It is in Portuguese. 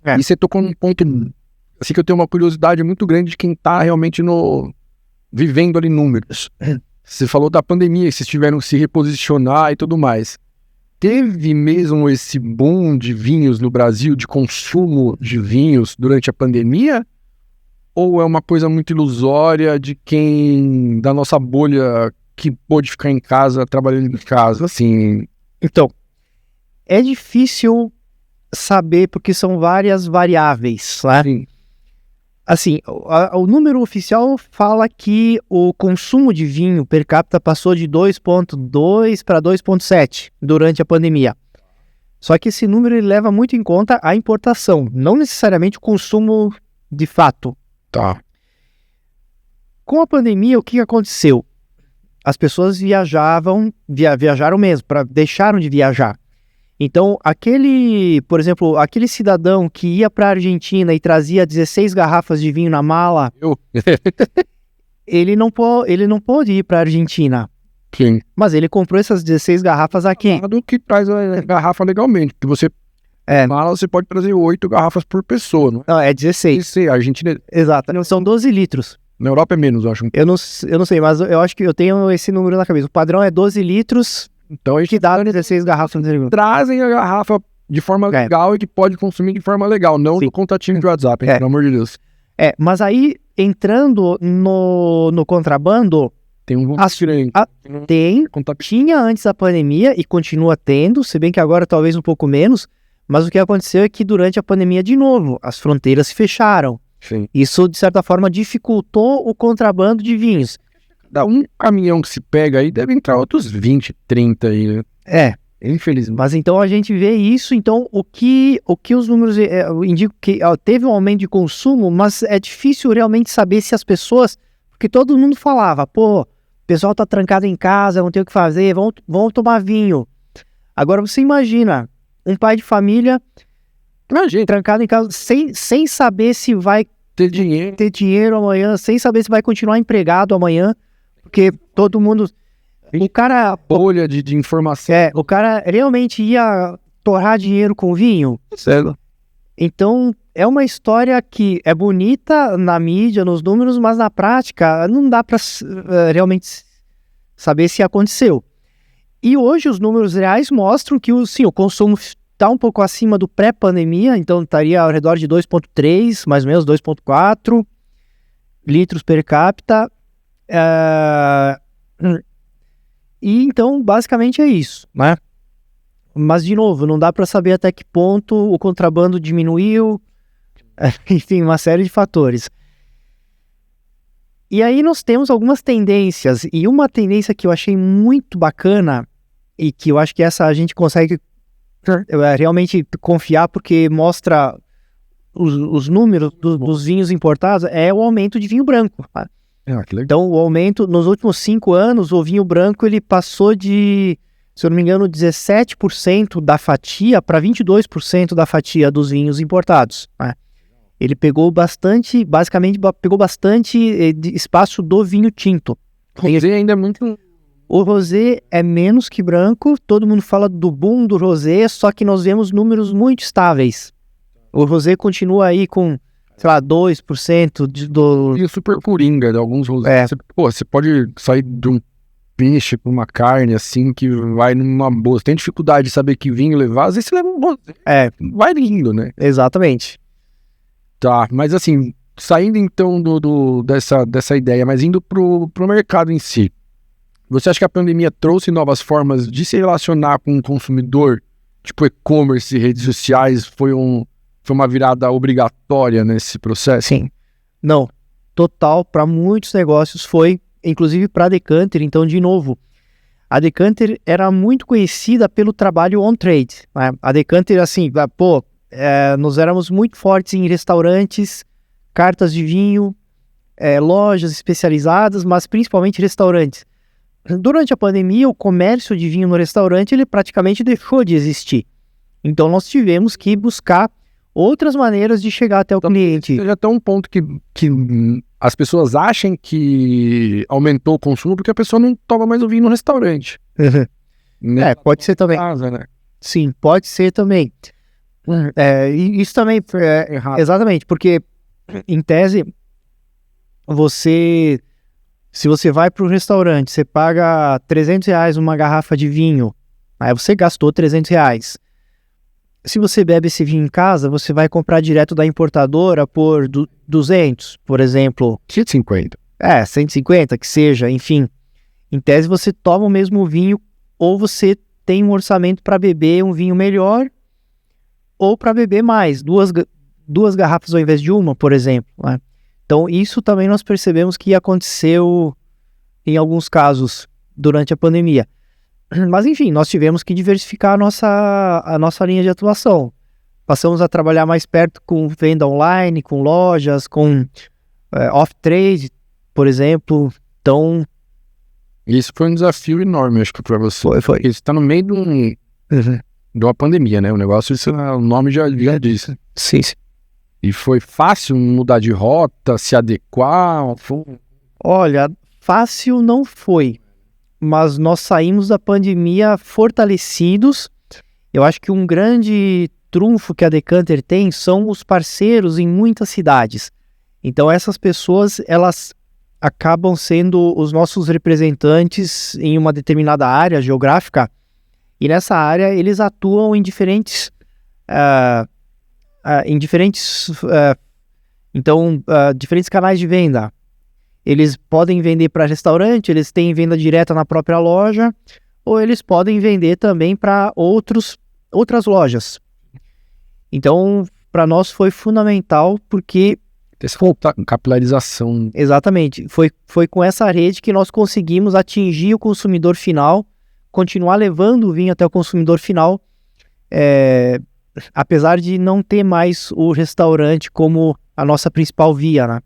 E você tocou num ponto, assim, que eu tenho uma curiosidade muito grande de quem tá realmente vivendo ali números. Você falou da pandemia, que vocês tiveram que se reposicionar e tudo mais. Teve mesmo esse boom de vinhos no Brasil, de consumo de vinhos durante a pandemia? Ou é uma coisa muito ilusória de quem, da nossa bolha, que pôde ficar em casa, trabalhando em casa, assim? Então, é difícil saber porque são várias variáveis, né? Sim. Assim, o número oficial fala que o consumo de vinho per capita passou de 2,2 para 2,7 durante a pandemia. Só que esse número ele leva muito em conta a importação, não necessariamente o consumo de fato. Tá. Com a pandemia, o que aconteceu? As pessoas viajaram mesmo, deixaram de viajar. Então, por exemplo, aquele cidadão que ia para a Argentina e trazia 16 garrafas de vinho na mala, ele não pôde ir para a Argentina. Sim. Mas ele comprou essas 16 garrafas aqui. Do que traz a garrafa legalmente, porque você mala, você pode trazer 8 garrafas por pessoa, não é? Não, é 16. A Argentina... Exato, são 12 litros. Na Europa é menos, eu acho. Eu não sei, mas eu acho que eu tenho esse número na cabeça. O padrão é 12 litros... Então a gente que dá 16 garrafas. Trazem a garrafa de forma legal e que pode consumir de forma legal, não do contatinho de WhatsApp, pelo amor de Deus. Mas aí, entrando no contrabando, tem um tinha antes da pandemia e continua tendo, se bem que agora talvez um pouco menos, mas o que aconteceu é que durante a pandemia, de novo, as fronteiras se fecharam. Sim. Isso, de certa forma, dificultou o contrabando de vinhos. Um caminhão que se pega aí, deve entrar outros 20, 30 aí, né? Infelizmente. Mas então a gente vê isso, então o que os números indicam que teve um aumento de consumo, mas é difícil realmente saber se as pessoas, porque todo mundo falava, o pessoal tá trancado em casa, não tem o que fazer, vão tomar vinho. Agora você imagina, um pai de família trancado em casa sem saber se vai ter dinheiro amanhã, sem saber se vai continuar empregado amanhã, porque todo mundo... O cara... Bolha de informação. O cara realmente ia torrar dinheiro com vinho. Certo. Então, é uma história que é bonita na mídia, nos números, mas na prática não dá para realmente saber se aconteceu. E hoje os números reais mostram que o consumo está um pouco acima do pré-pandemia, então estaria ao redor de 2,3, mais ou menos 2,4 litros per capita. E então, basicamente é isso, né? Mas, de novo, não dá para saber até que ponto o contrabando diminuiu, enfim, uma série de fatores. E aí nós temos algumas tendências, e uma tendência que eu achei muito bacana, e que eu acho que essa a gente consegue realmente confiar, porque mostra os números dos vinhos importados, é o aumento de vinho branco, tá? Então, o aumento, nos últimos 5 anos, o vinho branco ele passou de, se eu não me engano, 17% da fatia para 22% da fatia dos vinhos importados, né? Ele pegou bastante, basicamente pegou bastante espaço do vinho tinto. O rosé ainda é muito... O rosé é menos que branco, todo mundo fala do boom do rosé, só que nós vemos números muito estáveis. O rosé continua aí com... sei lá, 2% do... E super coringa de alguns rosés. Você pode sair de um peixe para uma carne, assim, que vai numa boa. Você tem dificuldade de saber que vinho levar, às vezes você leva um rosé. Vai lindo, né? Exatamente. Tá, mas assim, saindo então dessa ideia, mas indo pro mercado em si. Você acha que a pandemia trouxe novas formas de se relacionar com o consumidor? Tipo e-commerce, redes sociais, foi uma virada obrigatória nesse processo? Sim. Não. Total, para muitos negócios foi, inclusive para a Decanter. Então, de novo, a Decanter era muito conhecida pelo trabalho on-trade, né? A Decanter, assim, nós éramos muito fortes em restaurantes, cartas de vinho, lojas especializadas, mas principalmente restaurantes. Durante a pandemia, o comércio de vinho no restaurante, ele praticamente deixou de existir. Então, nós tivemos que buscar outras maneiras de chegar até o cliente. Já tem um ponto que as pessoas acham que aumentou o consumo porque a pessoa não toma mais o vinho no restaurante. Né? Pode ser também. Casa, né? Sim, pode ser também. Isso também é Errado. exatamente, porque em tese, se você vai para um restaurante, você paga R$ 300 uma garrafa de vinho, aí você gastou R$ 300. Se você bebe esse vinho em casa, você vai comprar direto da importadora por 200, por exemplo. 150. 150, que seja, enfim. Em tese, você toma o mesmo vinho, ou você tem um orçamento para beber um vinho melhor, ou para beber mais, duas garrafas ao invés de uma, por exemplo, né? Então, isso também nós percebemos que aconteceu em alguns casos durante a pandemia. Mas, enfim, nós tivemos que diversificar a nossa linha de atuação. Passamos a trabalhar mais perto com venda online, com lojas, com off-trade, por exemplo. Então, Isso foi um desafio enorme, acho que, para você. Foi. Porque você está no meio de uma pandemia, né? O negócio, o nome já disse. Sim. E foi fácil mudar de rota, se adequar? Olha, fácil não foi, mas nós saímos da pandemia fortalecidos. Eu acho que um grande trunfo que a Decanter tem são os parceiros em muitas cidades. Então essas pessoas, elas acabam sendo os nossos representantes em uma determinada área geográfica, e nessa área eles atuam em diferentes diferentes canais de venda. Eles podem vender para restaurante, eles têm venda direta na própria loja, ou eles podem vender também para outras lojas. Então, para nós foi fundamental, porque Essa capilarização. exatamente, foi com essa rede que nós conseguimos atingir o consumidor final, continuar levando o vinho até o consumidor final, apesar de não ter mais o restaurante como a nossa principal via, né?